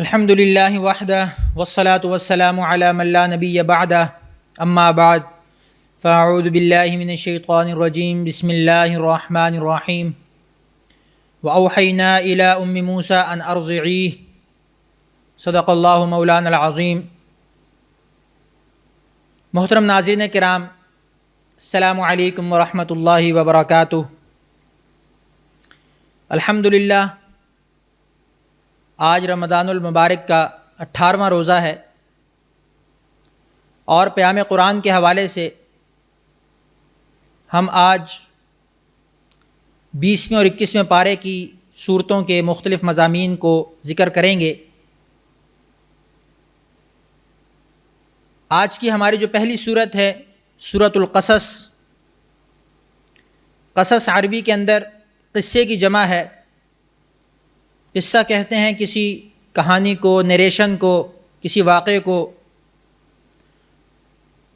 الحمد للہ وحدہ والصلاة والسلام علی من لا نبی بعدہ اما بعد فاعوذ باللہ من الشیطان الرجیم بسم اللہ الرحمن الرحیم وأوحینا الی ام موسیٰ ان ارضعیہ صدق اللہ مولانا العظیم۔ محترم ناظرین کرام، السلام علیکم ورحمۃ اللہ وبرکاتہ۔ الحمدللہ آج رمضان المبارک کا 18واں روزہ ہے اور پیام قرآن کے حوالے سے ہم آج 20ویں اور 21ویں پارے کی صورتوں کے مختلف مضامین کو ذکر کریں گے۔ آج کی ہماری جو پہلی صورت ہے سورۃ القصص۔ قصص عربی کے اندر قصے کی جمع ہے۔ قصہ کہتے ہیں کسی کہانی کو، نیریشن کو، کسی واقعے کو۔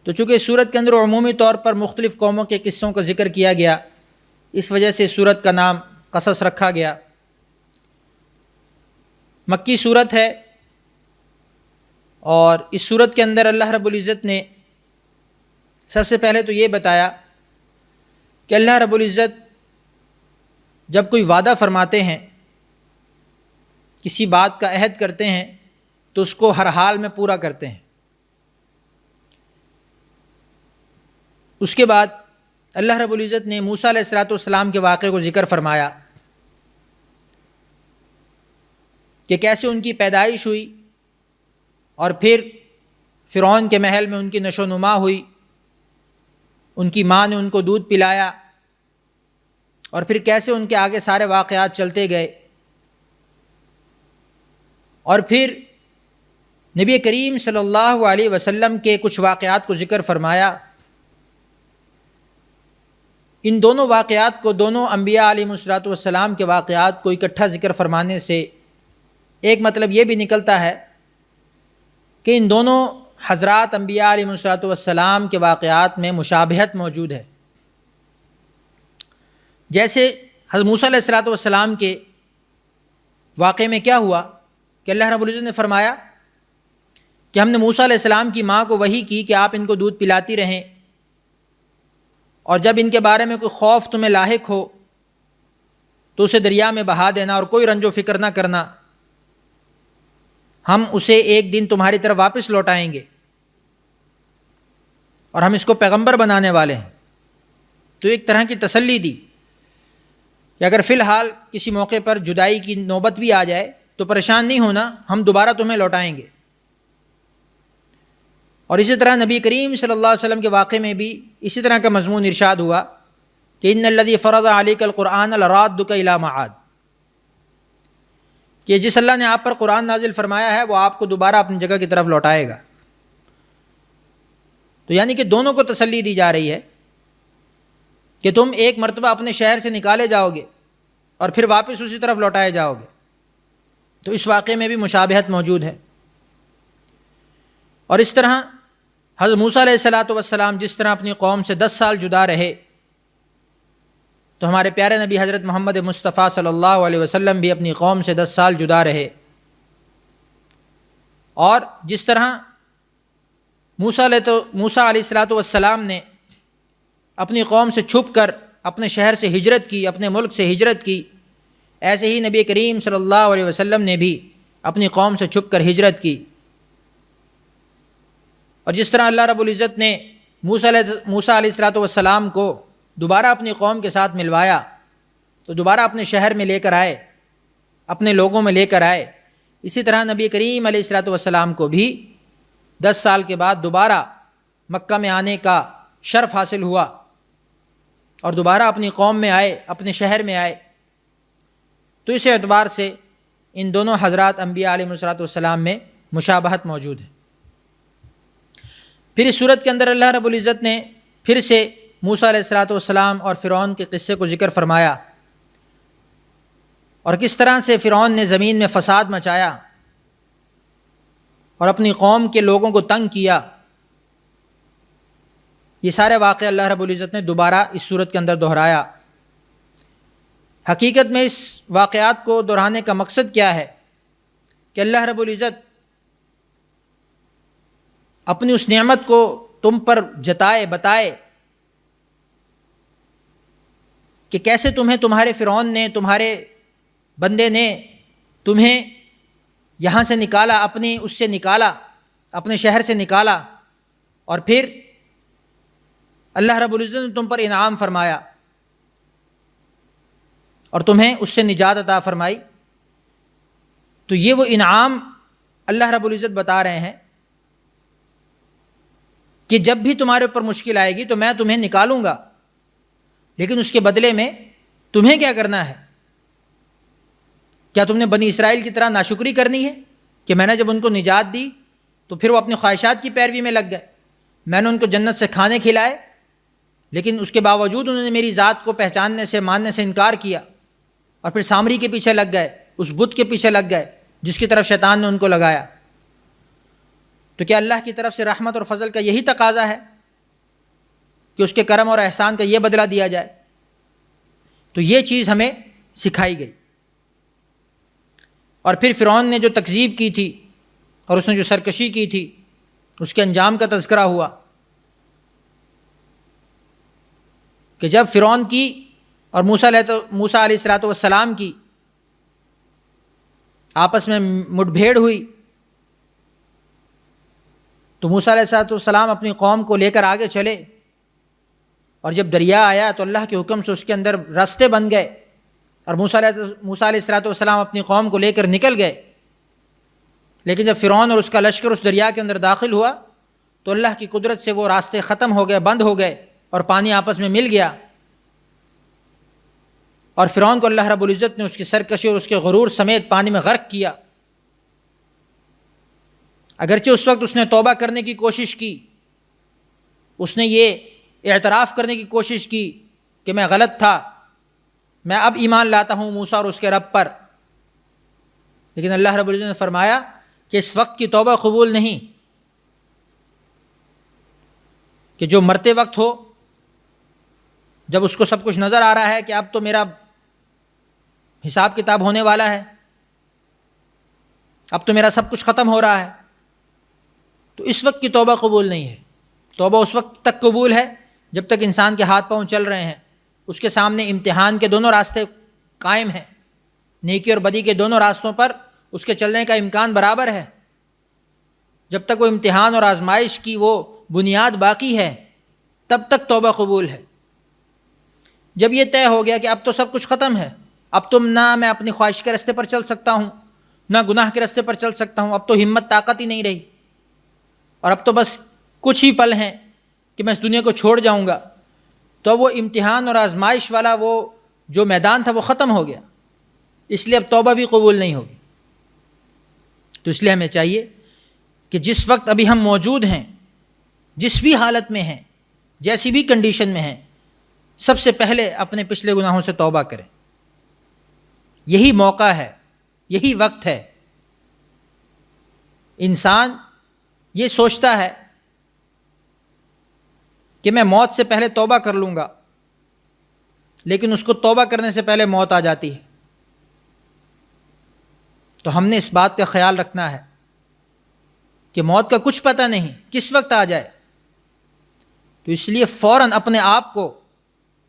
تو چونکہ سورت کے اندر عمومی طور پر مختلف قوموں کے قصوں کا ذکر کیا گیا، اس وجہ سے سورت کا نام قصص رکھا گیا۔ مکی سورت ہے اور اس سورت کے اندر اللہ رب العزت نے سب سے پہلے تو یہ بتایا کہ اللہ رب العزت جب کوئی وعدہ فرماتے ہیں، کسی بات کا عہد کرتے ہیں تو اس کو ہر حال میں پورا کرتے ہیں۔ اس کے بعد اللہ رب العزت نے موسیٰ علیہ السلام کے واقعے کو ذکر فرمایا کہ کیسے ان کی پیدائش ہوئی اور پھر فرعون کے محل میں ان کی نشو و نما ہوئی، ان کی ماں نے ان کو دودھ پلایا اور پھر کیسے ان کے آگے سارے واقعات چلتے گئے۔ اور پھر نبی کریم صلی اللہ علیہ وسلم کے کچھ واقعات کو ذکر فرمایا۔ ان دونوں واقعات کو، دونوں انبیاء علیہ السلام کے واقعات کو اکٹھا ذکر فرمانے سے ایک مطلب یہ بھی نکلتا ہے کہ ان دونوں حضرات انبیاء علیہ السلام کے واقعات میں مشابہت موجود ہے۔ جیسے حضرت موسیٰ علیہ السلام کے واقعے میں کیا ہوا کہ اللہ رب العزت نے فرمایا کہ ہم نے موسیٰ علیہ السلام کی ماں کو وحی کی کہ آپ ان کو دودھ پلاتی رہیں، اور جب ان کے بارے میں کوئی خوف تمہیں لاحق ہو تو اسے دریا میں بہا دینا اور کوئی رنج و فکر نہ کرنا، ہم اسے ایک دن تمہاری طرف واپس لوٹائیں گے اور ہم اس کو پیغمبر بنانے والے ہیں۔ تو ایک طرح کی تسلی دی کہ اگر فی الحال کسی موقع پر جدائی کی نوبت بھی آ جائے تو پریشان نہیں ہونا، ہم دوبارہ تمہیں لوٹائیں گے۔ اور اسی طرح نبی کریم صلی اللہ علیہ وسلم کے واقعے میں بھی اسی طرح کا مضمون ارشاد ہوا کہ ان الذی فرض علیک القرآن لرادک الی معاد، کہ جس اللہ نے آپ پر قرآن نازل فرمایا ہے وہ آپ کو دوبارہ اپنی جگہ کی طرف لوٹائے گا۔ تو یعنی کہ دونوں کو تسلی دی جا رہی ہے کہ تم ایک مرتبہ اپنے شہر سے نکالے جاؤ گے اور پھر واپس اسی طرف لوٹائے جاؤ گے۔ تو اس واقعے میں بھی مشابہت موجود ہے۔ اور اس طرح حضرت موسیٰ علیہ السلام جس طرح اپنی قوم سے 10 سال جدا رہے، تو ہمارے پیارے نبی حضرت محمد مصطفیٰ صلی اللہ علیہ وسلم بھی اپنی قوم سے 10 سال جدا رہے۔ اور جس طرح موسیٰ علیہ السلام نے اپنی قوم سے چھپ کر اپنے شہر سے ہجرت کی، اپنے ملک سے ہجرت کی، ایسے ہی نبی کریم صلی اللہ علیہ وسلم نے بھی اپنی قوم سے چھپ کر ہجرت کی۔ اور جس طرح اللہ رب العزت نے موسیٰ علیہ السلام کو دوبارہ اپنی قوم کے ساتھ ملوایا تو دوبارہ اپنے شہر میں لے کر آئے، اپنے لوگوں میں لے کر آئے، اسی طرح نبی کریم علیہ السلام کو بھی 10 سال کے بعد دوبارہ مکہ میں آنے کا شرف حاصل ہوا اور دوبارہ اپنی قوم میں آئے، اپنے شہر میں آئے۔ تو اس اعتبار سے ان دونوں حضرات انبیاء علیہ السلام میں مشابہت موجود ہے۔ پھر اس صورت کے اندر اللہ رب العزت نے پھر سے موسیٰ علیہ السلام اور فرعون کے قصے کو ذکر فرمایا اور کس طرح سے فرعون نے زمین میں فساد مچایا اور اپنی قوم کے لوگوں کو تنگ کیا۔ یہ سارے واقعے اللہ رب العزت نے دوبارہ اس صورت کے اندر دہرایا۔ حقیقت میں اس واقعات کو دہرانے کا مقصد کیا ہے کہ اللہ رب العزت اپنی اس نعمت کو تم پر جتائے، بتائے کہ کیسے تمہیں تمہارے فرعون نے، تمہارے بندے نے تمہیں یہاں سے نکالا، اپنی اس سے نکالا، اپنے شہر سے نکالا، اور پھر اللہ رب العزت نے تم پر انعام فرمایا اور تمہیں اس سے نجات عطا فرمائی۔ تو یہ وہ انعام اللہ رب العزت بتا رہے ہیں کہ جب بھی تمہارے اوپر مشکل آئے گی تو میں تمہیں نکالوں گا، لیکن اس کے بدلے میں تمہیں کیا کرنا ہے؟ کیا تم نے بنی اسرائیل کی طرح ناشکری کرنی ہے کہ میں نے جب ان کو نجات دی تو پھر وہ اپنی خواہشات کی پیروی میں لگ گئے؟ میں نے ان کو جنت سے کھانے کھلائے، لیکن اس کے باوجود انہوں نے میری ذات کو پہچاننے سے، ماننے سے انکار کیا، اور پھر سامری کے پیچھے لگ گئے، اس بت کے پیچھے لگ گئے جس کی طرف شیطان نے ان کو لگایا۔ تو کیا اللہ کی طرف سے رحمت اور فضل کا یہی تقاضا ہے کہ اس کے کرم اور احسان کا یہ بدلہ دیا جائے؟ تو یہ چیز ہمیں سکھائی گئی۔ اور پھر فرعون نے جو تکذیب کی تھی اور اس نے جو سرکشی کی تھی، اس کے انجام کا تذکرہ ہوا کہ جب فرعون کی اور موسیٰ علیہ السلام کی آپس میں مٹ بھیڑ ہوئی تو موسیٰ علیہ السلام اپنی قوم کو لے کر آگے چلے، اور جب دریا آیا تو اللہ کے حکم سے اس کے اندر راستے بن گئے، اور موسیٰ علیہ السلام اپنی قوم کو لے کر نکل گئے۔ لیکن جب فرعون اور اس کا لشکر اس دریا کے اندر داخل ہوا تو اللہ کی قدرت سے وہ راستے ختم ہو گئے، بند ہو گئے، اور پانی آپس میں مل گیا، اور فرعون کو اللہ رب العزت نے اس کی سرکشی اور اس کے غرور سمیت پانی میں غرق کیا۔ اگرچہ اس وقت اس نے توبہ کرنے کی کوشش کی، اس نے یہ اعتراف کرنے کی کوشش کی کہ میں غلط تھا، میں اب ایمان لاتا ہوں موسیٰ اور اس کے رب پر، لیکن اللہ رب العزت نے فرمایا کہ اس وقت کی توبہ قبول نہیں، کہ جو مرتے وقت ہو، جب اس کو سب کچھ نظر آ رہا ہے کہ اب تو میرا حساب کتاب ہونے والا ہے، اب تو میرا سب کچھ ختم ہو رہا ہے، تو اس وقت کی توبہ قبول نہیں ہے۔ توبہ اس وقت تک قبول ہے جب تک انسان کے ہاتھ پاؤں چل رہے ہیں، اس کے سامنے امتحان کے دونوں راستے قائم ہیں، نیکی اور بدی کے دونوں راستوں پر اس کے چلنے کا امکان برابر ہے۔ جب تک وہ امتحان اور آزمائش کی وہ بنیاد باقی ہے تب تک توبہ قبول ہے۔ جب یہ طے ہو گیا کہ اب تو سب کچھ ختم ہے، اب تو نہ میں اپنی خواہش کے راستے پر چل سکتا ہوں، نہ گناہ کے راستے پر چل سکتا ہوں، اب تو ہمت طاقت ہی نہیں رہی، اور اب تو بس کچھ ہی پل ہیں کہ میں اس دنیا کو چھوڑ جاؤں گا، تو وہ امتحان اور آزمائش والا وہ جو میدان تھا وہ ختم ہو گیا، اس لیے اب توبہ بھی قبول نہیں ہوگی۔ تو اس لیے ہمیں چاہیے کہ جس وقت ابھی ہم موجود ہیں، جس بھی حالت میں ہیں، جیسی بھی کنڈیشن میں ہیں، سب سے پہلے اپنے پچھلے گناہوں سے توبہ کریں۔ یہی موقع ہے، یہی وقت ہے۔ انسان یہ سوچتا ہے کہ میں موت سے پہلے توبہ کر لوں گا، لیکن اس کو توبہ کرنے سے پہلے موت آ جاتی ہے۔ تو ہم نے اس بات کا خیال رکھنا ہے کہ موت کا کچھ پتہ نہیں کس وقت آ جائے، تو اس لیے فوراً اپنے آپ کو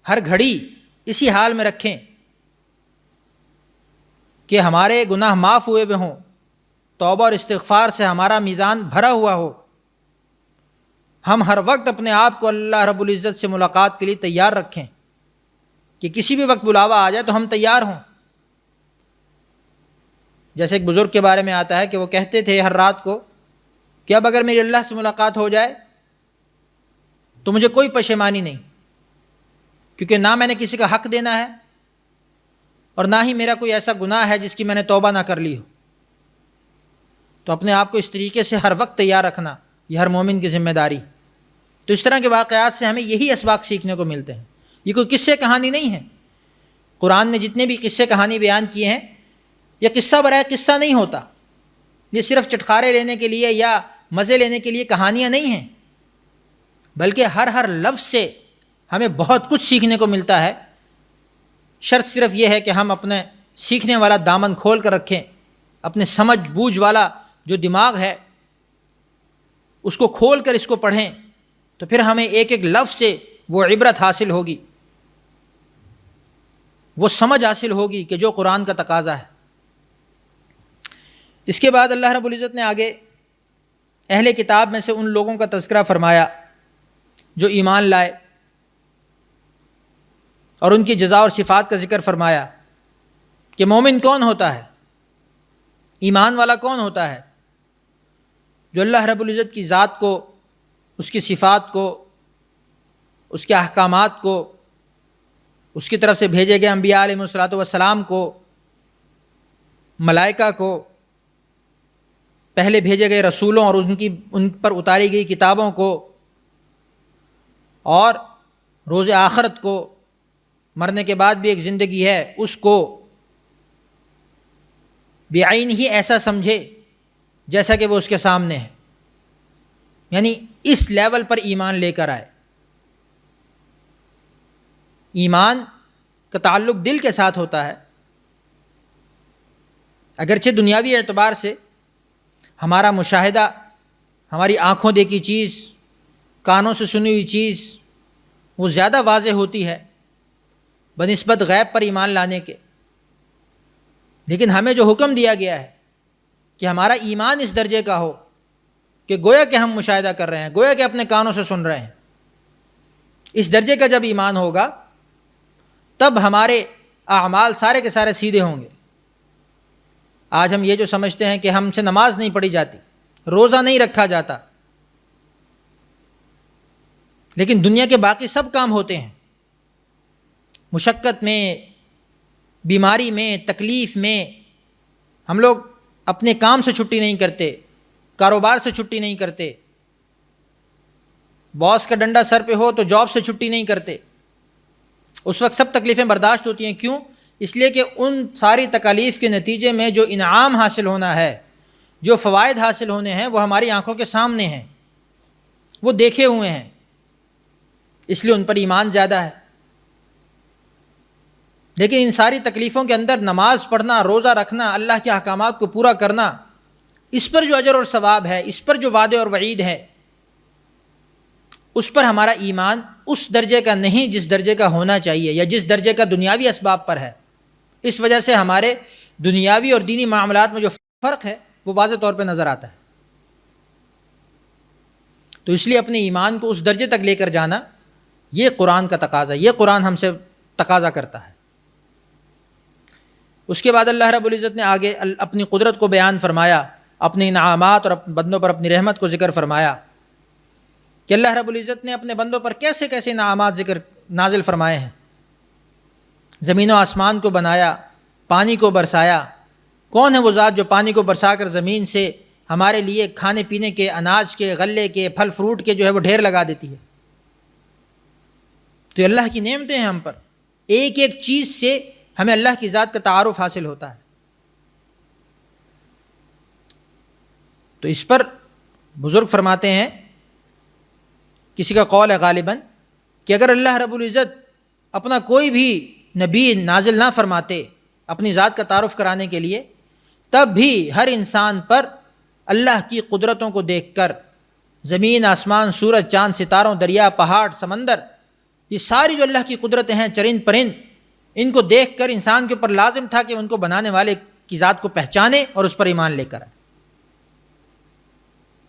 ہر گھڑی اسی حال میں رکھیں کہ ہمارے گناہ معاف ہوئے ہوئے ہوں، توبہ اور استغفار سے ہمارا میزان بھرا ہوا ہو، ہم ہر وقت اپنے آپ کو اللہ رب العزت سے ملاقات کے لیے تیار رکھیں کہ کسی بھی وقت بلاوا آ جائے تو ہم تیار ہوں۔ جیسے ایک بزرگ کے بارے میں آتا ہے کہ وہ کہتے تھے ہر رات کو کہ اب اگر میری اللہ سے ملاقات ہو جائے تو مجھے کوئی پشیمانی نہیں، کیونکہ نہ میں نے کسی کا حق دینا ہے اور نہ ہی میرا کوئی ایسا گناہ ہے جس کی میں نے توبہ نہ کر لی ہو۔ تو اپنے آپ کو اس طریقے سے ہر وقت تیار رکھنا یہ ہر مومن کی ذمہ داری۔ تو اس طرح کے واقعات سے ہمیں یہی اسباق سیکھنے کو ملتے ہیں۔ یہ کوئی قصے کہانی نہیں ہے۔ قرآن نے جتنے بھی قصے کہانی بیان کیے ہیں، یہ قصہ برائے قصہ نہیں ہوتا، یہ صرف چٹخارے لینے کے لیے یا مزے لینے کے لیے کہانیاں نہیں ہیں، بلکہ ہر لفظ سے ہمیں بہت کچھ سیکھنے کو ملتا ہے۔ شرط صرف یہ ہے کہ ہم اپنے سیکھنے والا دامن کھول کر رکھیں اپنے سمجھ بوجھ والا جو دماغ ہے اس کو کھول کر اس کو پڑھیں تو پھر ہمیں ایک ایک لفظ سے وہ عبرت حاصل ہوگی، وہ سمجھ حاصل ہوگی کہ جو قرآن کا تقاضا ہے۔ اس کے بعد اللہ رب العزت نے آگے اہل کتاب میں سے ان لوگوں کا تذکرہ فرمایا جو ایمان لائے، اور ان کی جزا اور صفات کا ذکر فرمایا کہ مومن کون ہوتا ہے، ایمان والا کون ہوتا ہے، جو اللہ رب العزت کی ذات کو، اس کی صفات کو، اس کے احکامات کو، اس کی طرف سے بھیجے گئے انبیاء علیہ الصلوۃ والسلام کو، ملائکہ کو، پہلے بھیجے گئے رسولوں اور ان پر اتاری گئی کتابوں کو، اور روز آخرت کو، مرنے کے بعد بھی ایک زندگی ہے اس کو بعین ہی ایسا سمجھے جیسا کہ وہ اس کے سامنے ہے، یعنی اس لیول پر ایمان لے کر آئے۔ ایمان کا تعلق دل کے ساتھ ہوتا ہے، اگرچہ دنیاوی اعتبار سے ہمارا مشاہدہ، ہماری آنکھوں دیکھی چیز، کانوں سے سنی ہوئی چیز وہ زیادہ واضح ہوتی ہے بنسبت غیب پر ایمان لانے کے، لیکن ہمیں جو حکم دیا گیا ہے کہ ہمارا ایمان اس درجے کا ہو کہ گویا کہ ہم مشاہدہ کر رہے ہیں، گویا کہ اپنے کانوں سے سن رہے ہیں، اس درجے کا جب ایمان ہوگا تب ہمارے اعمال سارے کے سارے سیدھے ہوں گے۔ آج ہم یہ جو سمجھتے ہیں کہ ہم سے نماز نہیں پڑھی جاتی، روزہ نہیں رکھا جاتا، لیکن دنیا کے باقی سب کام ہوتے ہیں، مشقت میں، بیماری میں، تکلیف میں، ہم لوگ اپنے کام سے چھٹی نہیں کرتے، کاروبار سے چھٹی نہیں کرتے، باس کا ڈنڈا سر پہ ہو تو جاب سے چھٹی نہیں کرتے، اس وقت سب تکلیفیں برداشت ہوتی ہیں۔ کیوں؟ اس لیے کہ ان ساری تکالیف کے نتیجے میں جو انعام حاصل ہونا ہے، جو فوائد حاصل ہونے ہیں، وہ ہماری آنکھوں کے سامنے ہیں، وہ دیکھے ہوئے ہیں، اس لیے ان پر ایمان زیادہ ہے۔ لیکن ان ساری تکلیفوں کے اندر نماز پڑھنا، روزہ رکھنا، اللہ کے احکامات کو پورا کرنا، اس پر جو اجر اور ثواب ہے، اس پر جو وعدے اور وعید ہے، اس پر ہمارا ایمان اس درجے کا نہیں جس درجے کا ہونا چاہیے، یا جس درجے کا دنیاوی اسباب پر ہے۔ اس وجہ سے ہمارے دنیاوی اور دینی معاملات میں جو فرق ہے وہ واضح طور پہ نظر آتا ہے۔ تو اس لیے اپنے ایمان کو اس درجے تک لے کر جانا یہ قرآن کا تقاضا، یہ قرآن ہم سے تقاضا کرتا ہے۔ اس کے بعد اللہ رب العزت نے آگے اپنی قدرت کو بیان فرمایا، اپنے انعامات اور بندوں پر اپنی رحمت کو ذکر فرمایا کہ اللہ رب العزت نے اپنے بندوں پر کیسے کیسے انعامات ذکر نازل فرمائے ہیں۔ زمین و آسمان کو بنایا، پانی کو برسایا۔ کون ہے وہ ذات جو پانی کو برسا کر زمین سے ہمارے لیے کھانے پینے کے، اناج کے، غلے کے، پھل فروٹ کے جو ہے وہ ڈھیر لگا دیتی ہے؟ تو اللہ کی نعمتیں ہیں ہم پر، ایک ایک چیز سے ہمیں اللہ کی ذات کا تعارف حاصل ہوتا ہے۔ تو اس پر بزرگ فرماتے ہیں، کسی کا قول ہے غالباً کہ اگر اللہ رب العزت اپنا کوئی بھی نبی نازل نہ فرماتے اپنی ذات کا تعارف کرانے کے لیے، تب بھی ہر انسان پر اللہ کی قدرتوں کو دیکھ کر، زمین، آسمان، سورج، چاند، ستاروں، دریا، پہاڑ، سمندر، یہ ساری جو اللہ کی قدرتیں ہیں، چرند پرند، ان کو دیکھ کر انسان کے اوپر لازم تھا کہ ان کو بنانے والے کی ذات کو پہچانے اور اس پر ایمان لے کر آئے۔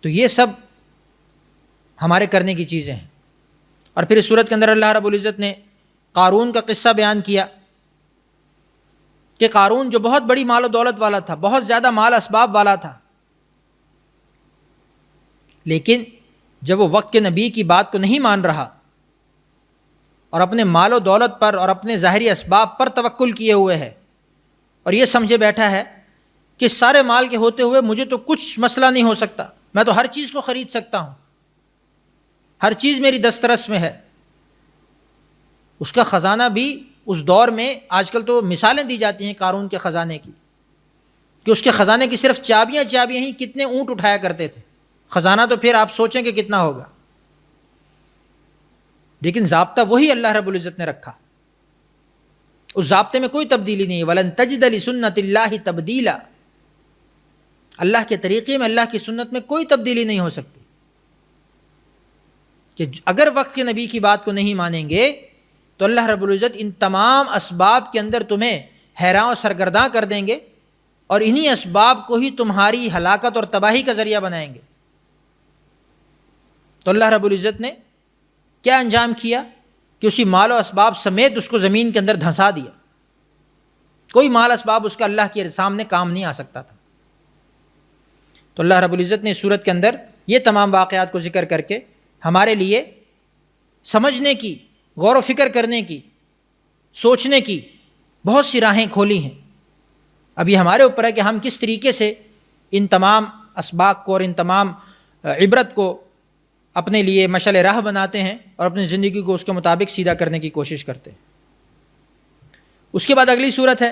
تو یہ سب ہمارے کرنے کی چیزیں ہیں۔ اور پھر اس صورت کے اندر اللہ رب العزت نے قارون کا قصہ بیان کیا کہ قارون جو بہت بڑی مال و دولت والا تھا، بہت زیادہ مال اسباب والا تھا، لیکن جب وہ وقت کے نبی کی بات کو نہیں مان رہا اور اپنے مال و دولت پر اور اپنے ظاہری اسباب پر توکل کیے ہوئے ہے، اور یہ سمجھے بیٹھا ہے کہ سارے مال کے ہوتے ہوئے مجھے تو کچھ مسئلہ نہیں ہو سکتا، میں تو ہر چیز کو خرید سکتا ہوں، ہر چیز میری دسترس میں ہے۔ اس کا خزانہ بھی اس دور میں، آج کل تو مثالیں دی جاتی ہیں قارون کے خزانے کی، کہ اس کے خزانے کی صرف چابیاں ہی کتنے اونٹ اٹھایا کرتے تھے، خزانہ تو پھر آپ سوچیں کہ کتنا ہوگا، لیکن ضابطہ وہی اللہ رب العزت نے رکھا، اس ضابطے میں کوئی تبدیلی نہیں ہے۔ وَلَن تَجِدَ لِسُنَّتِ اللَّهِ تَبْدِيلًا، اللہ کے طریقے میں، اللہ کی سنت میں کوئی تبدیلی نہیں ہو سکتی کہ اگر وقت کے نبی کی بات کو نہیں مانیں گے تو اللہ رب العزت ان تمام اسباب کے اندر تمہیں حیراں و سرگرداں کر دیں گے اور انہی اسباب کو ہی تمہاری ہلاکت اور تباہی کا ذریعہ بنائیں گے۔ تو اللہ رب العزت نے کیا انجام کیا کہ اسی مال و اسباب سمیت اس کو زمین کے اندر دھنسا دیا۔ کوئی مال اسباب اس کا اللہ کے سامنے کام نہیں آ سکتا تھا۔ تو اللہ رب العزت نے اس صورت کے اندر یہ تمام واقعات کو ذکر کر کے ہمارے لیے سمجھنے کی، غور و فکر کرنے کی، سوچنے کی بہت سی راہیں کھولی ہیں۔ اب یہ ہمارے اوپر ہے کہ ہم کس طریقے سے ان تمام اسباق کو اور ان تمام عبرت کو اپنے لیے مشعل راہ بناتے ہیں اور اپنی زندگی کو اس کے مطابق سیدھا کرنے کی کوشش کرتے ہیں۔ اس کے بعد اگلی صورت ہے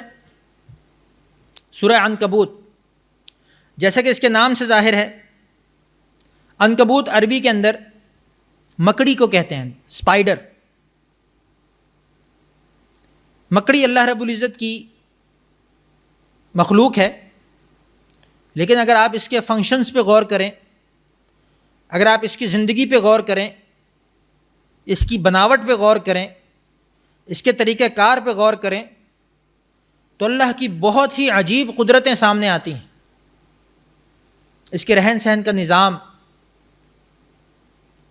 سورہ عنکبوت۔ جیسا کہ اس کے نام سے ظاہر ہے، عنکبوت عربی کے اندر مکڑی کو کہتے ہیں، اسپائڈر۔ مکڑی اللہ رب العزت کی مخلوق ہے، لیکن اگر آپ اس کے فنکشنز پہ غور کریں، اگر آپ اس کی زندگی پہ غور کریں، اس کی بناوٹ پہ غور کریں، اس کے طریقہ کار پہ غور کریں، تو اللہ کی بہت ہی عجیب قدرتیں سامنے آتی ہیں۔ اس کے رہن سہن کا نظام،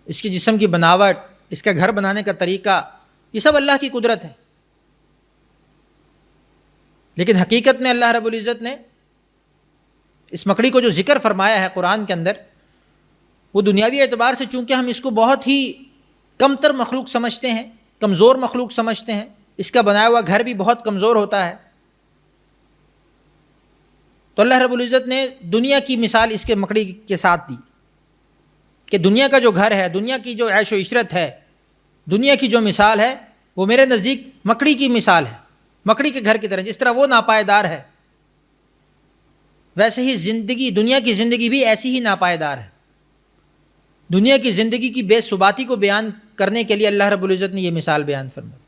اس کی جسم کی بناوٹ، اس کا گھر بنانے کا طریقہ، یہ سب اللہ کی قدرت ہے۔ لیکن حقیقت میں اللہ رب العزت نے اس مکڑی کو جو ذکر فرمایا ہے قرآن کے اندر، وہ دنیاوی اعتبار سے چونکہ ہم اس کو بہت ہی کم تر مخلوق سمجھتے ہیں، کمزور مخلوق سمجھتے ہیں، اس کا بنایا ہوا گھر بھی بہت کمزور ہوتا ہے، تو اللہ رب العزت نے دنیا کی مثال اس کے مکڑی کے ساتھ دی کہ دنیا کا جو گھر ہے، دنیا کی جو عیش و عشرت ہے، دنیا کی جو مثال ہے وہ میرے نزدیک مکڑی کی مثال ہے، مکڑی کے گھر کی طرح۔ جس طرح وہ ناپائیدار ہے، ویسے ہی زندگی، دنیا کی زندگی بھی ایسی ہی ناپائیدار ہے۔ دنیا کی زندگی کی بے ثباتی کو بیان کرنے کے لیے اللہ رب العزت نے یہ مثال بیان فرمائی۔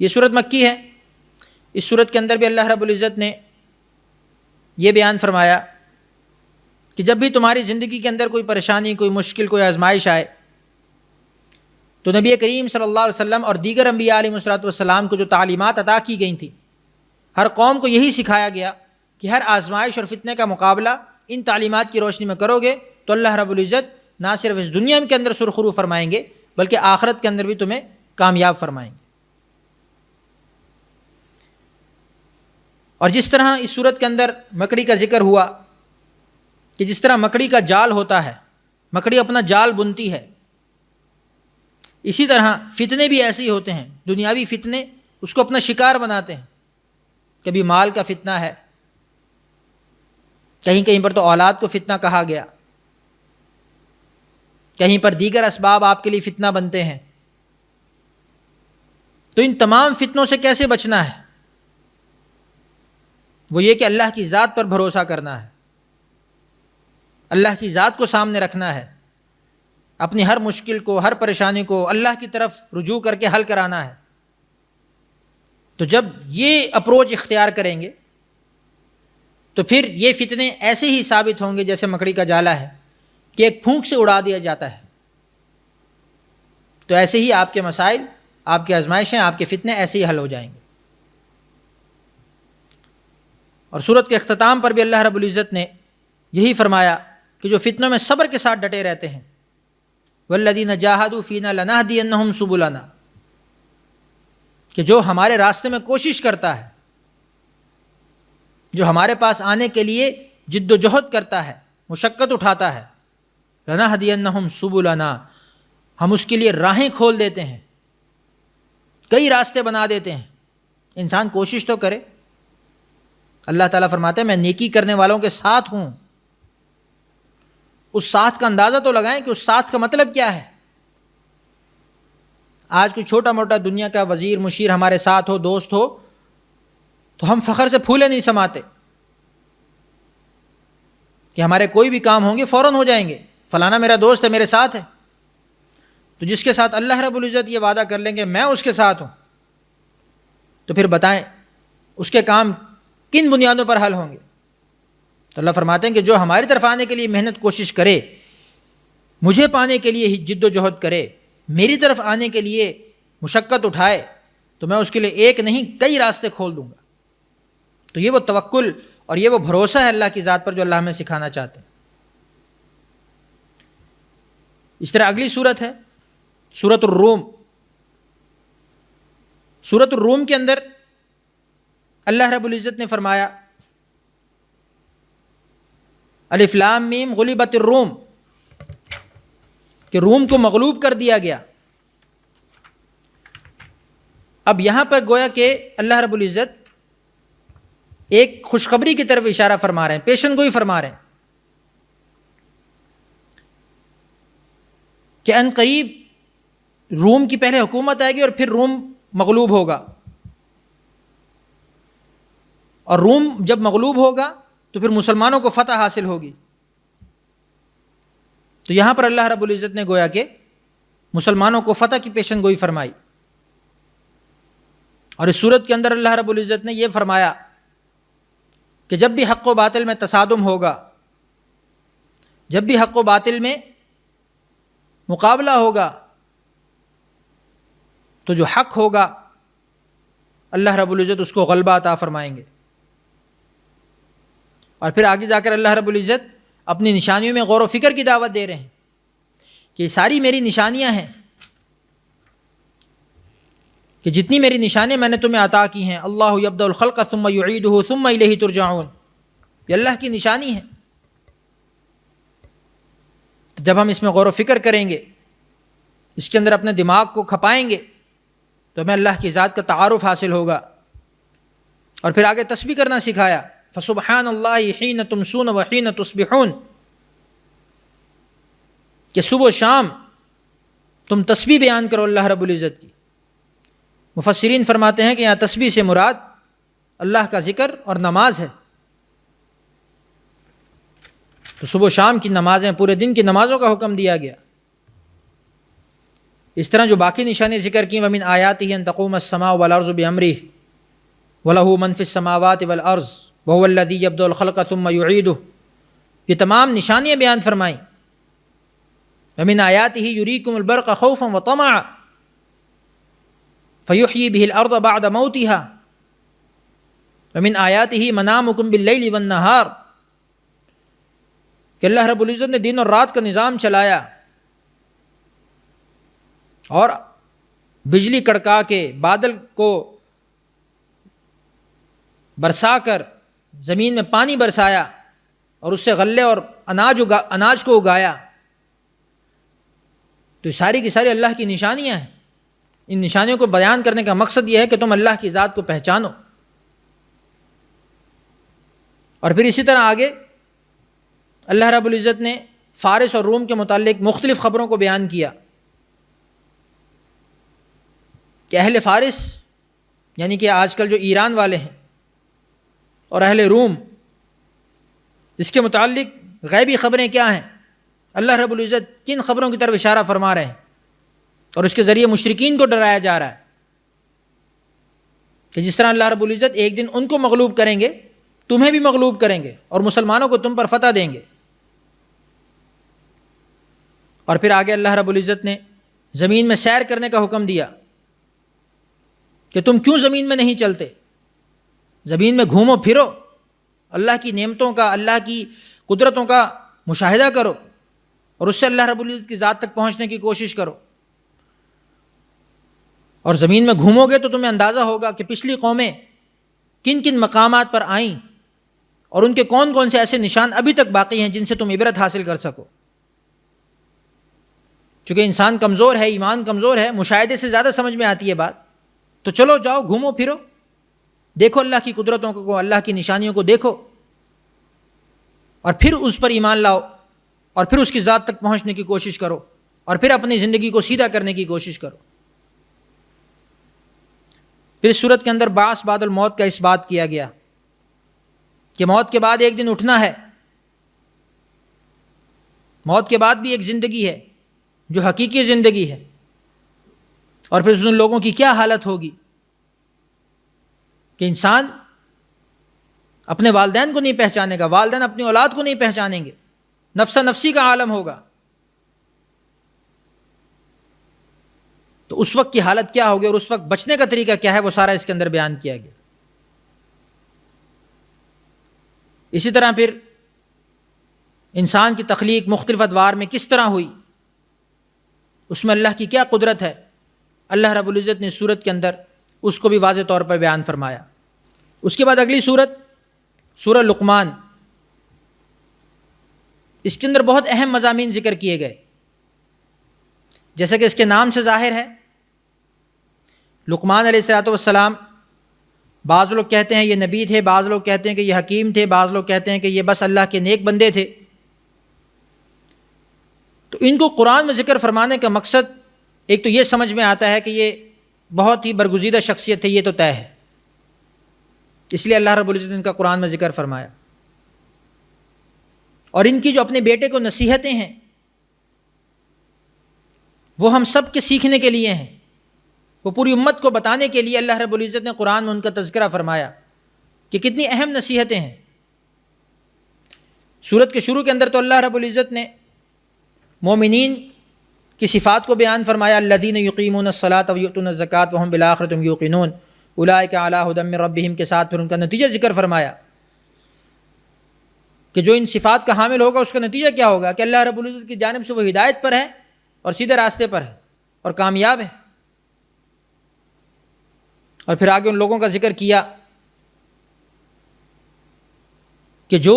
یہ سورت مکی ہے۔ اس سورت کے اندر بھی اللہ رب العزت نے یہ بیان فرمایا کہ جب بھی تمہاری زندگی کے اندر کوئی پریشانی، کوئی مشکل، کوئی آزمائش آئے تو نبی کریم صلی اللہ علیہ وسلم اور دیگر انبیاء علیہ الصلوۃ والسلام کو جو تعلیمات عطا کی گئی تھیں، ہر قوم کو یہی سکھایا گیا کہ ہر آزمائش اور فتنے کا مقابلہ ان تعلیمات کی روشنی میں کرو گے تو اللہ رب العزت نہ صرف اس دنیا کے اندر سرخرو فرمائیں گے بلکہ آخرت کے اندر بھی تمہیں کامیاب فرمائیں گے۔ اور جس طرح اس صورت کے اندر مکڑی کا ذکر ہوا کہ جس طرح مکڑی کا جال ہوتا ہے، مکڑی اپنا جال بنتی ہے، اسی طرح فتنے بھی ایسے ہی ہوتے ہیں۔ دنیاوی فتنے اس کو اپنا شکار بناتے ہیں۔ کبھی مال کا فتنہ ہے، کہیں کہیں پر تو اولاد کو فتنہ کہا گیا، کہیں پر دیگر اسباب آپ کے لیے فتنہ بنتے ہیں۔ تو ان تمام فتنوں سے کیسے بچنا ہے؟ وہ یہ کہ اللہ کی ذات پر بھروسہ کرنا ہے، اللہ کی ذات کو سامنے رکھنا ہے، اپنی ہر مشکل کو، ہر پریشانی کو اللہ کی طرف رجوع کر کے حل کرانا ہے۔ تو جب یہ اپروچ اختیار کریں گے تو پھر یہ فتنے ایسے ہی ثابت ہوں گے جیسے مکڑی کا جالا ہے کہ ایک پھونک سے اڑا دیا جاتا ہے۔ تو ایسے ہی آپ کے مسائل، آپ کی آزمائشیں، آپ کے فتنے ایسے ہی حل ہو جائیں گے۔ اور سورت کے اختتام پر بھی اللہ رب العزت نے یہی فرمایا کہ جو فتنوں میں صبر کے ساتھ ڈٹے رہتے ہیں، والذین جاہدوا فینا لنہدینہم سبلنا، کہ جو ہمارے راستے میں کوشش کرتا ہے، جو ہمارے پاس آنے کے لیے جد و جہد کرتا ہے، مشقت اٹھاتا ہے، لنہدینہم سبلنا، ہم اس کے لیے راہیں کھول دیتے ہیں، کئی راستے بنا دیتے ہیں۔ انسان کوشش تو کرے۔ اللہ تعالیٰ فرماتے ہیں میں نیکی کرنے والوں کے ساتھ ہوں۔ اس ساتھ کا اندازہ تو لگائیں کہ اس ساتھ کا مطلب کیا ہے۔ آج کوئی چھوٹا موٹا دنیا کا وزیر مشیر ہمارے ساتھ ہو، دوست ہو، تو ہم فخر سے پھولے نہیں سماتے کہ ہمارے کوئی بھی کام ہوں گے فوراً ہو جائیں گے، فلانا میرا دوست ہے، میرے ساتھ ہے۔ تو جس کے ساتھ اللہ رب العزت یہ وعدہ کر لیں گے میں اس کے ساتھ ہوں، تو پھر بتائیں اس کے کام کن بنیادوں پر حل ہوں گے؟ تو اللہ فرماتے ہیں کہ جو ہماری طرف آنے کے لیے محنت کوشش کرے، مجھے پانے کے لیے جد و جہد کرے، میری طرف آنے کے لیے مشقت اٹھائے، تو میں اس کے لیے ایک نہیں کئی راستے کھول دوں گا۔ تو یہ وہ توکل اور یہ وہ بھروسہ ہے اللہ کی ذات پر جو اللہ ہمیں سکھانا چاہتے ہیں۔ اس طرح اگلی صورت ہے سورۃ الروم۔ سورۃ الروم کے اندر اللہ رب العزت نے فرمایا الف لام میم غلبت الروم، کہ روم کو مغلوب کر دیا گیا۔ اب یہاں پر گویا کہ اللہ رب العزت ایک خوشخبری کی طرف اشارہ فرما رہے ہیں، پیشن گوئی فرما رہے ہیں کہ ان قریب روم کی پہلے حکومت آئے گی اور پھر روم مغلوب ہوگا، اور روم جب مغلوب ہوگا تو پھر مسلمانوں کو فتح حاصل ہوگی۔ تو یہاں پر اللہ رب العزت نے گویا کہ مسلمانوں کو فتح کی پیشن گوئی فرمائی، اور اس صورت کے اندر اللہ رب العزت نے یہ فرمایا کہ جب بھی حق و باطل میں تصادم ہوگا، جب بھی حق و باطل میں مقابلہ ہوگا، تو جو حق ہوگا اللہ رب العزت اس کو غلبہ عطا فرمائیں گے۔ اور پھر آگے جا کر اللہ رب العزت اپنی نشانیوں میں غور و فکر کی دعوت دے رہے ہیں کہ یہ ساری میری نشانیاں ہیں، کہ جتنی میری نشانیاں میں نے تمہیں عطا کی ہیں، اللہ یبدأ الخلق ثم یعیدہ ثم الیہ ترجعون، یہ اللہ کی نشانی ہے۔ تو جب ہم اس میں غور و فکر کریں گے، اس کے اندر اپنے دماغ کو کھپائیں گے، تو ہمیں اللہ کی ذات کا تعارف حاصل ہوگا۔ اور پھر آگے تسبیح کرنا سکھایا، فسبحان اللہ حین تمسون وحین تصبحون، کہ صبح و شام تم تسبیح بیان کرو اللہ رب العزت کی۔ مفسرین فرماتے ہیں کہ یہاں تسبیح سے مراد اللہ کا ذکر اور نماز ہے۔ تو صبح و شام کی نمازیں، پورے دن کی نمازوں کا حکم دیا گیا۔ اس طرح جو باقی نشانیں ذکر کی، وَمِنْ آیَاتِهِ أَن تَقُومَ السَّمَاءُ وَالْأَرْضُ بِأَمْرِهِ وَلَهُ مَنْ فِي السَّمَاوَاتِ وَالْأَرْضِ وَهُوَ الَّذِي يَبْدَأُ الْخَلْقَ ثُمَّ يُعِيدُهُ، یہ تمام نشانیاں بیان فرمائیں۔ وَمِنْ آیَاتِهِ يُرِيكُمُ الْبَرْقَ خَوْفًا وَطَمَعًا فَيُحْيِي بِهِ الْأَرْضَ بَعْدَ مَوْتِهَا وَمِنْ آیَاتِهِ مَنَامُكُمْ بِاللَّيْلِ وَالنَّهَارِ، کہ اللہ رب العزت نے دن اور رات کا نظام چلایا، اور بجلی کڑکا کے بادل کو برسا کر زمین میں پانی برسایا، اور اس سے غلے اور اناج کو اگایا۔ تو یہ ساری کی ساری اللہ کی نشانیاں ہیں۔ ان نشانیوں کو بیان کرنے کا مقصد یہ ہے کہ تم اللہ کی ذات کو پہچانو۔ اور پھر اسی طرح آگے اللہ رب العزت نے فارس اور روم کے متعلق مختلف خبروں کو بیان کیا کہ اہل فارس، یعنی کہ آج کل جو ایران والے ہیں، اور اہل روم، اس کے متعلق غیبی خبریں کیا ہیں، اللہ رب العزت کن خبروں کی طرف اشارہ فرما رہے ہیں، اور اس کے ذریعے مشرکین کو ڈرایا جا رہا ہے کہ جس طرح اللہ رب العزت ایک دن ان کو مغلوب کریں گے، تمہیں بھی مغلوب کریں گے، اور مسلمانوں کو تم پر فتح دیں گے۔ اور پھر آگے اللہ رب العزت نے زمین میں سیر کرنے کا حکم دیا کہ تم کیوں زمین میں نہیں چلتے، زمین میں گھومو پھرو، اللہ کی نعمتوں کا، اللہ کی قدرتوں کا مشاہدہ کرو، اور اس سے اللہ رب العزت کی ذات تک پہنچنے کی کوشش کرو۔ اور زمین میں گھومو گے تو تمہیں اندازہ ہوگا کہ پچھلی قومیں کن کن مقامات پر آئیں، اور ان کے کون کون سے ایسے نشان ابھی تک باقی ہیں جن سے تم عبرت حاصل کر سکو۔ چونکہ انسان کمزور ہے، ایمان کمزور ہے، مشاہدے سے زیادہ سمجھ میں آتی ہے بات، تو چلو جاؤ، گھومو پھرو، دیکھو اللہ کی قدرتوں کو، اللہ کی نشانیوں کو دیکھو، اور پھر اس پر ایمان لاؤ، اور پھر اس کی ذات تک پہنچنے کی کوشش کرو، اور پھر اپنی زندگی کو سیدھا کرنے کی کوشش کرو۔ پھر اس صورت کے اندر بعث بعد الموت کا اس بات کیا گیا کہ موت کے بعد ایک دن اٹھنا ہے، موت کے بعد بھی ایک زندگی ہے جو حقیقی زندگی ہے، اور پھر ان لوگوں کی کیا حالت ہوگی کہ انسان اپنے والدین کو نہیں پہچانے گا، والدین اپنی اولاد کو نہیں پہچانیں گے، نفسا نفسی کا عالم ہوگا، تو اس وقت کی حالت کیا ہوگی اور اس وقت بچنے کا طریقہ کیا ہے، وہ سارا اس کے اندر بیان کیا گیا۔ اسی طرح پھر انسان کی تخلیق مختلف ادوار میں کس طرح ہوئی، اس میں اللہ کی کیا قدرت ہے، اللہ رب العزت نے سورت کے اندر اس کو بھی واضح طور پر بیان فرمایا۔ اس کے بعد اگلی سورت سورہ لقمان، اس کے اندر بہت اہم مضامین ذکر کیے گئے، جیسا کہ اس کے نام سے ظاہر ہے۔ لقمان علیہ الصلوۃ والسلام، بعض لوگ کہتے ہیں یہ نبی تھے، بعض لوگ کہتے ہیں کہ یہ حکیم تھے، بعض لوگ کہتے ہیں کہ یہ بس اللہ کے نیک بندے تھے۔ تو ان کو قرآن میں ذکر فرمانے کا مقصد ایک تو یہ سمجھ میں آتا ہے کہ یہ بہت ہی برگزیدہ شخصیت ہے، یہ تو طے ہے، اس لیے اللہ رب العزت نے ان کا قرآن میں ذکر فرمایا۔ اور ان کی جو اپنے بیٹے کو نصیحتیں ہیں وہ ہم سب کے سیکھنے کے لیے ہیں، وہ پوری امت کو بتانے کے لیے اللہ رب العزت نے قرآن میں ان کا تذکرہ فرمایا کہ کتنی اہم نصیحتیں ہیں۔ سورت کے شروع کے اندر تو اللہ رب العزت نے مومنین کی صفات کو بیان فرمایا، الذین یقیمون الصلاۃ ویؤتون الزکاۃ وہم بالآخرۃ ہم یوقنون اولئک علی ھدی من ربہم کے ساتھ پھر ان کا نتیجہ ذکر فرمایا کہ جو ان صفات کا حامل ہوگا اس کا نتیجہ کیا ہوگا، کہ اللہ رب العزت کی جانب سے وہ ہدایت پر ہے اور سیدھے راستے پر ہے اور کامیاب ہے۔ اور پھر آگے ان لوگوں کا ذکر کیا کہ جو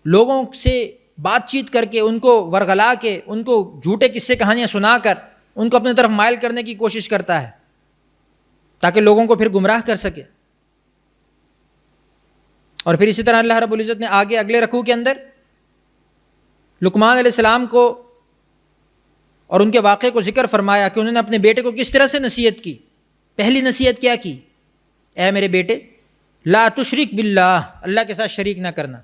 لوگوں سے بات چیت کر کے، ان کو ورغلا کے، ان کو جھوٹے قصے کہانیاں سنا کر ان کو اپنے طرف مائل کرنے کی کوشش کرتا ہے تاکہ لوگوں کو پھر گمراہ کر سکے۔ اور پھر اسی طرح اللہ رب العزت نے آگے اگلے رکوع کے اندر لقمان علیہ السلام کو اور ان کے واقعے کو ذکر فرمایا کہ انہوں نے اپنے بیٹے کو کس طرح سے نصیحت کی۔ پہلی نصیحت کیا کی، اے میرے بیٹے لا تشرک باللہ، اللہ کے ساتھ شریک نہ کرنا،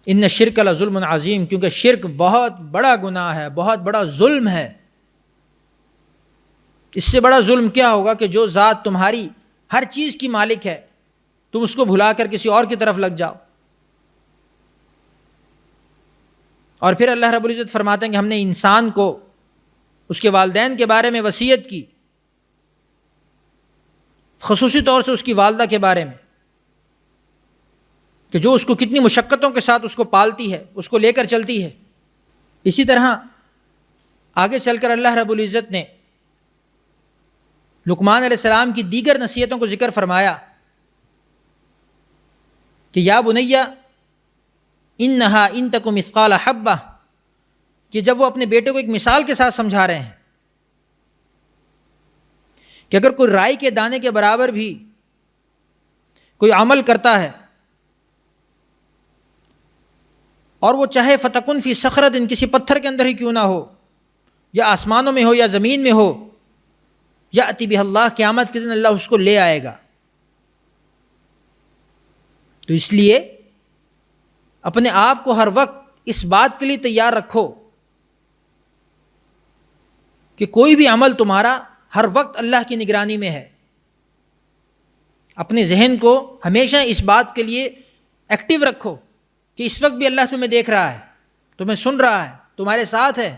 ان الشرک لظلم عظیم، کیونکہ شرک بہت بڑا گناہ ہے، بہت بڑا ظلم ہے۔ اس سے بڑا ظلم کیا ہوگا کہ جو ذات تمہاری ہر چیز کی مالک ہے تم اس کو بھلا کر کسی اور کی طرف لگ جاؤ۔ اور پھر اللہ رب العزت فرماتے ہیں کہ ہم نے انسان کو اس کے والدین کے بارے میں وصیت کی، خصوصی طور سے اس کی والدہ کے بارے میں، کہ جو اس کو کتنی مشقتوں کے ساتھ اس کو پالتی ہے، اس کو لے کر چلتی ہے۔ اسی طرح آگے چل کر اللہ رب العزت نے لقمان علیہ السلام کی دیگر نصیحتوں کو ذکر فرمایا کہ یا بنیا انہا ان تک مثقال حبہ، کہ جب وہ اپنے بیٹے کو ایک مثال کے ساتھ سمجھا رہے ہیں کہ اگر کوئی رائی کے دانے کے برابر بھی کوئی عمل کرتا ہے اور وہ چاہے فتکن فی صخرۃ، کسی پتھر کے اندر ہی کیوں نہ ہو، یا آسمانوں میں ہو یا زمین میں ہو، یأتی بہ اللہ، قیامت کے دن اللہ اس کو لے آئے گا۔ تو اس لیے اپنے آپ کو ہر وقت اس بات کے لیے تیار رکھو کہ کوئی بھی عمل تمہارا ہر وقت اللہ کی نگرانی میں ہے۔ اپنے ذہن کو ہمیشہ اس بات کے لیے ایکٹیو رکھو کہ اس وقت بھی اللہ تمہیں دیکھ رہا ہے، تمہیں سن رہا ہے، تمہارے ساتھ ہے۔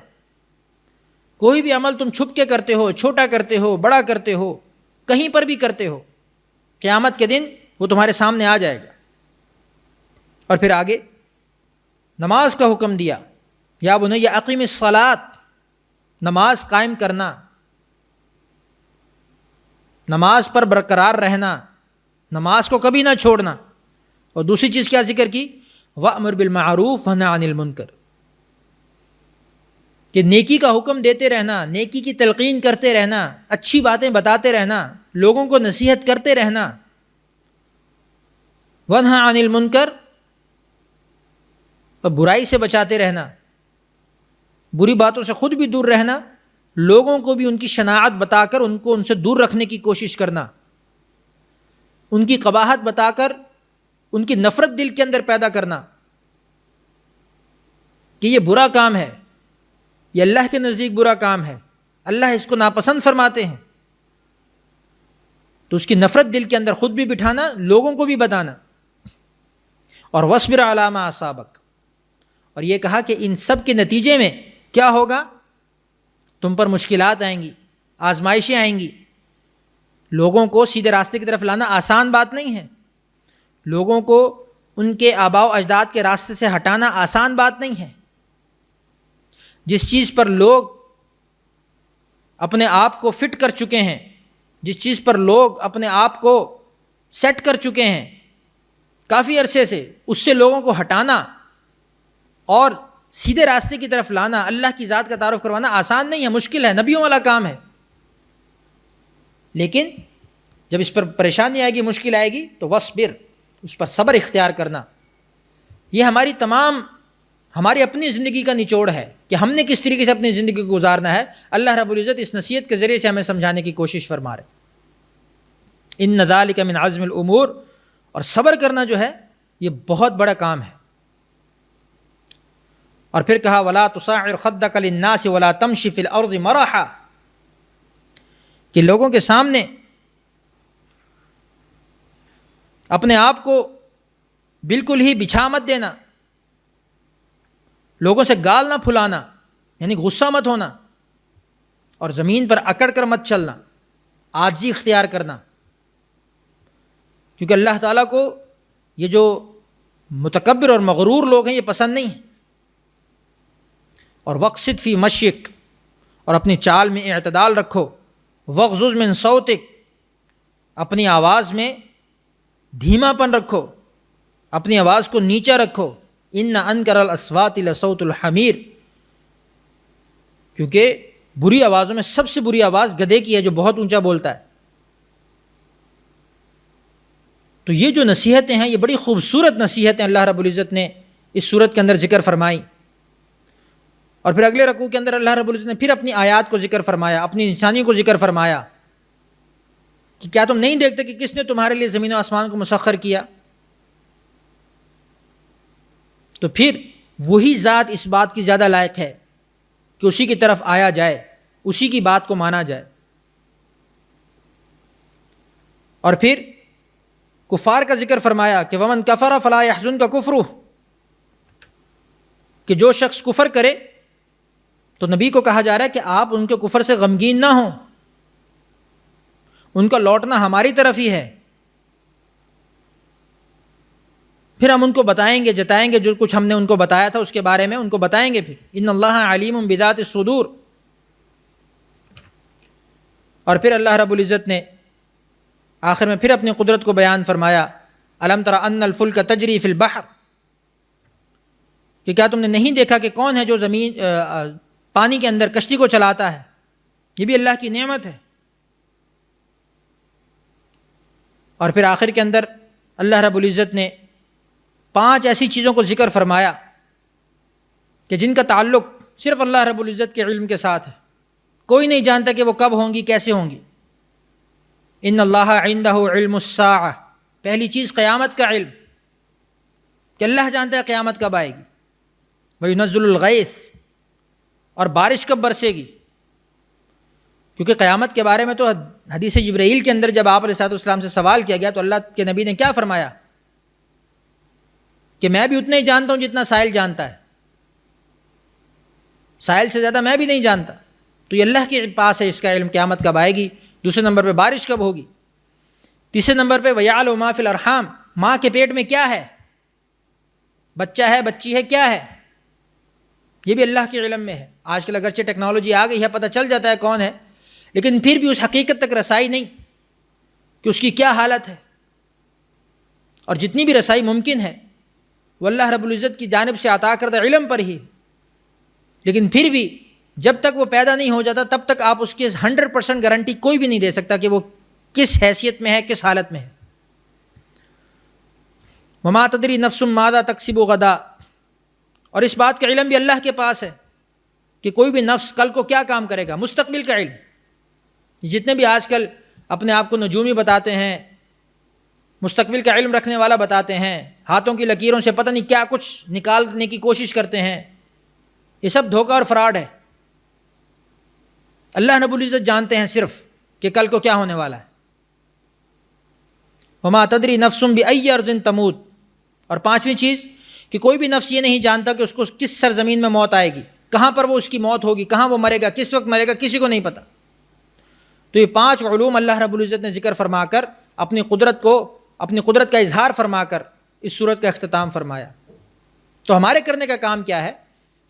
کوئی بھی عمل تم چھپ کے کرتے ہو، چھوٹا کرتے ہو، بڑا کرتے ہو، کہیں پر بھی کرتے ہو، قیامت کے دن وہ تمہارے سامنے آ جائے گا۔ اور پھر آگے نماز کا حکم دیا، یا بنی اقیم الصلاۃ، نماز قائم کرنا، نماز پر برقرار رہنا، نماز کو کبھی نہ چھوڑنا۔ اور دوسری چیز کیا ذکر کی، وَأْمُرْ بِالْمَعْرُوفِ وَانْهَ عَنِ الْمُنْكَرِ، کہ نیکی کا حکم دیتے رہنا، نیکی کی تلقین کرتے رہنا، اچھی باتیں بتاتے رہنا، لوگوں کو نصیحت کرتے رہنا۔ وَانْهَ عَنِ الْمُنْكَرِ، اور برائی سے بچاتے رہنا، بری باتوں سے خود بھی دور رہنا، لوگوں کو بھی ان کی شناعت بتا کر ان کو ان سے دور رکھنے کی کوشش کرنا، ان کی قباحت بتا کر ان کی نفرت دل کے اندر پیدا کرنا کہ یہ برا کام ہے، یہ اللہ کے نزدیک برا کام ہے، اللہ اس کو ناپسند فرماتے ہیں۔ تو اس کی نفرت دل کے اندر خود بھی بٹھانا، لوگوں کو بھی بتانا. اور وَاصْبِرْ عَلَىٰ مَا أَصَابَكَ، اور یہ کہا کہ ان سب کے نتیجے میں کیا ہوگا؟ تم پر مشکلات آئیں گی، آزمائشیں آئیں گی. لوگوں کو سیدھے راستے کی طرف لانا آسان بات نہیں ہے. لوگوں کو ان کے آباء و اجداد کے راستے سے ہٹانا آسان بات نہیں ہے. جس چیز پر لوگ اپنے آپ کو فٹ کر چکے ہیں، جس چیز پر لوگ اپنے آپ کو سیٹ کر چکے ہیں کافی عرصے سے، اس سے لوگوں کو ہٹانا اور سیدھے راستے کی طرف لانا، اللہ کی ذات کا تعارف کروانا آسان نہیں ہے، مشکل ہے، نبیوں والا کام ہے. لیکن جب اس پر پریشانی آئے گی، مشکل آئے گی، تو وصبر، اس پر صبر اختیار کرنا. یہ ہماری اپنی زندگی کا نچوڑ ہے کہ ہم نے کس طریقے سے اپنی زندگی کو گزارنا ہے. اللہ رب العزت اس نصیحت کے ذریعے سے ہمیں سمجھانے کی کوشش فرما رہے. ان ذالک من عزم الامور، اور صبر کرنا جو ہے یہ بہت بڑا کام ہے. اور پھر کہا ولا تصاعر خدک للناس ولا تمشی فی الارض مرحا، کہ لوگوں کے سامنے اپنے آپ کو بالکل ہی بچھا مت دینا، لوگوں سے گال نہ پھلانا، یعنی غصہ مت ہونا، اور زمین پر اکڑ کر مت چلنا، عاجزی اختیار کرنا. کیونکہ اللہ تعالیٰ کو یہ جو متکبر اور مغرور لوگ ہیں یہ پسند نہیں ہیں. اور وقصد فی مشیک، اور اپنی چال میں اعتدال رکھو. وغضض من صوتک، اپنی آواز میں دھیما پن رکھو، اپنی آواز کو نیچا رکھو. ان انکر الاصوات لصوت الحمیر، کیونکہ بری آوازوں میں سب سے بری آواز گدھے کی ہے جو بہت اونچا بولتا ہے. تو یہ جو نصیحتیں ہیں یہ بڑی خوبصورت نصیحتیں اللہ رب العزت نے اس صورت کے اندر ذکر فرمائی. اور پھر اگلے رکوع کے اندر اللہ رب العزت نے پھر اپنی آیات کو ذکر فرمایا، اپنی نشانی کو ذکر فرمایا کہ کیا تم نہیں دیکھتے کہ کس نے تمہارے لیے زمین و آسمان کو مسخر کیا. تو پھر وہی ذات اس بات کی زیادہ لائق ہے کہ اسی کی طرف آیا جائے، اسی کی بات کو مانا جائے. اور پھر کفار کا ذکر فرمایا کہ ومن کفر فلا يحزنک کفرہ، کہ جو شخص کفر کرے تو نبی کو کہا جا رہا ہے کہ آپ ان کے کفر سے غمگین نہ ہوں، ان کا لوٹنا ہماری طرف ہی ہے. پھر ہم ان کو بتائیں گے، جتائیں گے جو کچھ ہم نے ان کو بتایا تھا اس کے بارے میں ان کو بتائیں گے. پھر ان اللہ علیم بذات الصدور. اور پھر اللہ رب العزت نے آخر میں پھر اپنی قدرت کو بیان فرمایا. الم تر ان الفلک تجری فی البحر، کہ کیا تم نے نہیں دیکھا کہ کون ہے جو پانی کے اندر کشتی کو چلاتا ہے. یہ بھی اللہ کی نعمت ہے. اور پھر آخر کے اندر اللہ رب العزت نے 5 ایسی چیزوں کو ذکر فرمایا کہ جن کا تعلق صرف اللہ رب العزت کے علم کے ساتھ ہے، کوئی نہیں جانتا کہ وہ کب ہوں گی، کیسے ہوں گی. ان اللہ عندہ علم الساعہ، پہلی چیز قیامت کا علم، کہ اللہ جانتا ہے قیامت کب آئے گی. وینزل الغیث، اور بارش کب برسے گی. کیونکہ قیامت کے بارے میں تو حدیث جبرائیل کے اندر جب آپ علیہ السلام سے سوال کیا گیا تو اللہ کے نبی نے کیا فرمایا کہ میں بھی اتنا ہی جانتا ہوں جتنا سائل جانتا ہے، سائل سے زیادہ میں بھی نہیں جانتا. تو یہ اللہ کے پاس ہے اس کا علم قیامت کب آئے گی. دوسرے نمبر پہ بارش کب ہوگی. تیسرے نمبر پہ وَيَعْلَمُ مَا فِي الْأَرْحَامِ، ماں کے پیٹ میں کیا ہے، بچہ ہے بچی ہے کیا ہے، یہ بھی اللہ کے علم میں ہے. آج کل اگرچہ ٹیکنالوجی آ گئی ہے، پتہ چل جاتا ہے کون ہے، لیکن پھر بھی اس حقیقت تک رسائی نہیں کہ اس کی کیا حالت ہے. اور جتنی بھی رسائی ممکن ہے وہ اللہ رب العزت کی جانب سے عطا کردہ علم پر ہی، لیکن پھر بھی جب تک وہ پیدا نہیں ہو جاتا تب تک آپ اس کی 100% گارنٹی کوئی بھی نہیں دے سکتا کہ وہ کس حیثیت میں ہے، کس حالت میں ہے. وما تدری نفس ماذا تکسب غدا، اور اس بات کا علم بھی اللہ کے پاس ہے کہ کوئی بھی نفس کل کو کیا کام کرے گا. مستقبل کا علم، جتنے بھی آج کل اپنے آپ کو نجومی بتاتے ہیں، مستقبل کا علم رکھنے والا بتاتے ہیں، ہاتھوں کی لکیروں سے پتہ نہیں کیا کچھ نکالنے کی کوشش کرتے ہیں، یہ سب دھوکہ اور فراڈ ہے. اللہ رب العزت جانتے ہیں صرف کہ کل کو کیا ہونے والا ہے. وما تدری نفس بأی ارض تموت، اور پانچویں چیز کہ کوئی بھی نفس یہ نہیں جانتا کہ اس کو کس سرزمین میں موت آئے گی، کہاں پر وہ اس کی موت ہوگی، کہاں وہ مرے گا، کس وقت مرے گا، کسی کو نہیں پتہ۔ تو یہ 5 علوم اللہ رب العزت نے ذکر فرما کر اپنی قدرت کا اظہار فرما کر اس صورت کا اختتام فرمایا۔ تو ہمارے کرنے کا کام کیا ہے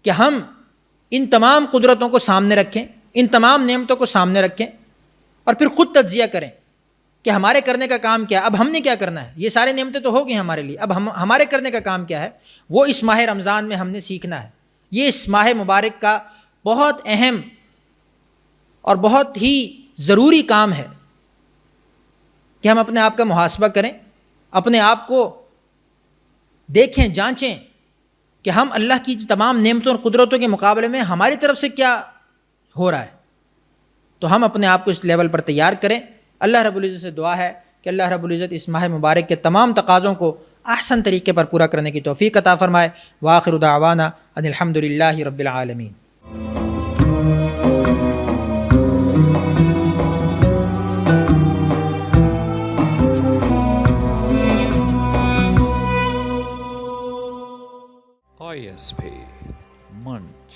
کہ ہم ان تمام قدرتوں کو سامنے رکھیں، ان تمام نعمتوں کو سامنے رکھیں، اور پھر خود تجزیہ کریں کہ ہمارے کرنے کا کام کیا ہے، اب ہم نے کیا کرنا ہے۔ یہ سارے نعمتیں تو ہو گئی ہمارے لیے، اب ہمارے کرنے کا کام کیا ہے، وہ اس ماہ رمضان میں ہم نے سیکھنا ہے۔ یہ اس ماہ مبارک کا بہت اہم اور بہت ہی ضروری کام ہے کہ ہم اپنے آپ کا محاسبہ کریں، اپنے آپ کو دیکھیں، جانچیں کہ ہم اللہ کی تمام نعمتوں اور قدرتوں کے مقابلے میں ہماری طرف سے کیا ہو رہا ہے۔ تو ہم اپنے آپ کو اس لیول پر تیار کریں۔ اللہ رب العزت سے دعا ہے کہ اللہ رب العزت اس ماہ مبارک کے تمام تقاضوں کو احسن طریقے پر پورا کرنے کی توفیق عطا فرمائے۔ وآخر دعوانا ان الحمد للہ رب العالمین۔ ISP Munch